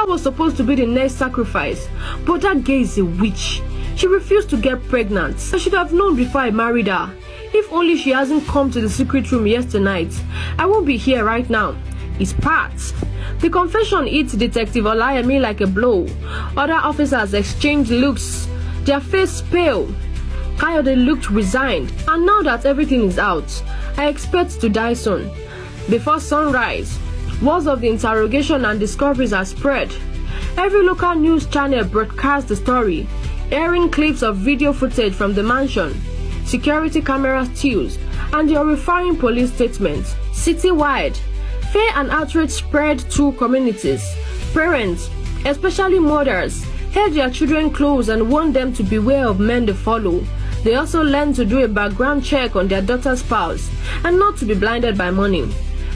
Esther was supposed to be the next sacrifice, but that girl is a witch. She refused to get pregnant. I should have known before I married her. If only she hasn't come to the secret room yesterday night, I won't be here right now. It's Pat. The confession hit Detective Olayemi like a blow. Other officers exchanged looks, their face pale. Kayode looked resigned, and now that everything is out, I expect to die soon. Before sunrise, words of the interrogation and discoveries are spread. Every local news channel broadcast the story, airing clips of video footage from the mansion, security camera stills, and the horrifying police statements. Citywide, fear and outrage spread to communities. Parents, especially mothers, held their children close and warned them to beware of men they follow. They also learned to do a background check on their daughter's spouse and not to be blinded by money.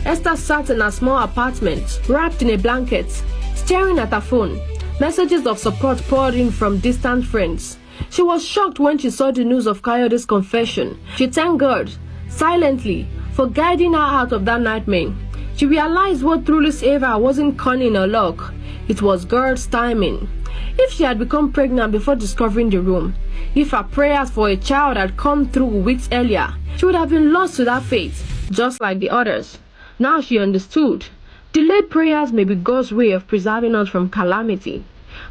Esther sat in a small apartment, wrapped in a blanket, staring at her phone. Messages of support poured in from distant friends. She was shocked when she saw the news of Kayode's confession. She thanked God, silently, for guiding her out of that nightmare. She realized what truly saved her wasn't cunning or luck. It was God's timing. If she had become pregnant before discovering the room, if her prayers for a child had come through weeks earlier, she would have been lost to that fate, just like the others. Now she understood. Delayed prayers may be God's way of preserving us from calamity.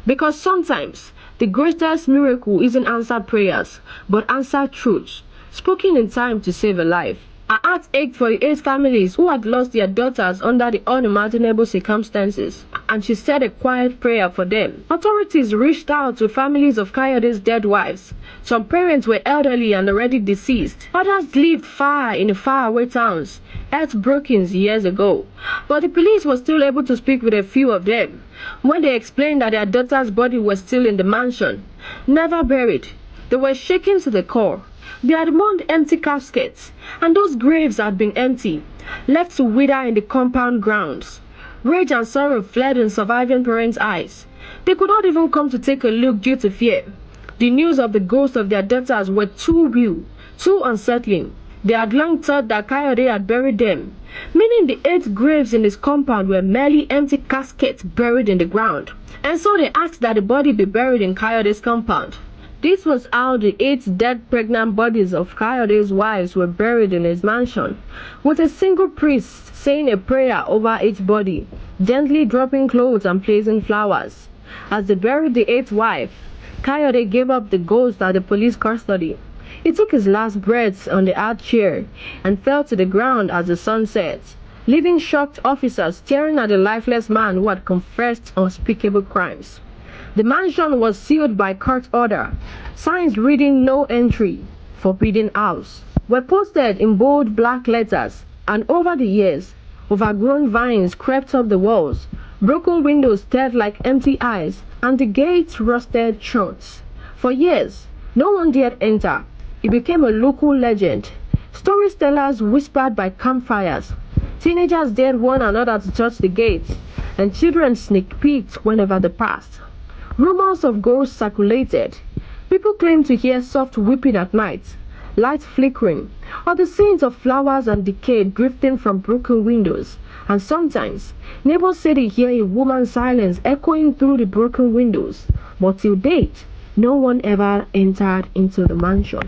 Because sometimes, the greatest miracle isn't answered prayers, but answered truths, spoken in time to save a life. Her heart ached for the 8 families who had lost their daughters under the unimaginable circumstances, and she said a quiet prayer for them. Authorities reached out to families of Kayode's dead wives. Some parents were elderly and already deceased. Others lived far in faraway towns, heartbroken years ago. But the police was still able to speak with a few of them when they explained that their daughter's body was still in the mansion, never buried. They were shaken to the core. They had mourned empty caskets, and those graves had been empty, left to wither in the compound grounds. Rage and sorrow fled in surviving parents' eyes. They could not even come to take a look due to fear. The news of the ghosts of their daughters were too real, too unsettling. They had long thought that Kayode had buried them, meaning the 8 graves in his compound were merely empty caskets buried in the ground. And so they asked that the body be buried in Kayode's compound. This was how the 8 dead pregnant bodies of Kayode's wives were buried in his mansion, with a single priest saying a prayer over each body, gently dropping clothes and placing flowers. As they buried the 8th wife, Kayode gave up the ghost at the police custody. He took his last breaths on the hard chair and fell to the ground as the sun set, leaving shocked officers staring at the lifeless man who had confessed unspeakable crimes. The mansion was sealed by court order. Signs reading "No Entry, Forbidden House" were posted in bold black letters, and over the years, overgrown vines crept up the walls, broken windows stared like empty eyes, and the gates rusted shut. For years, no one dared enter. It became a local legend. Storytellers whispered by campfires. Teenagers dared one another to touch the gates, and children sneak peeked whenever they passed. Rumors of ghosts circulated. People claimed to hear soft weeping at night, lights flickering, or the scenes of flowers and decay drifting from broken windows. And sometimes, neighbors said they hear a woman's silence echoing through the broken windows. But till date, no one ever entered into the mansion.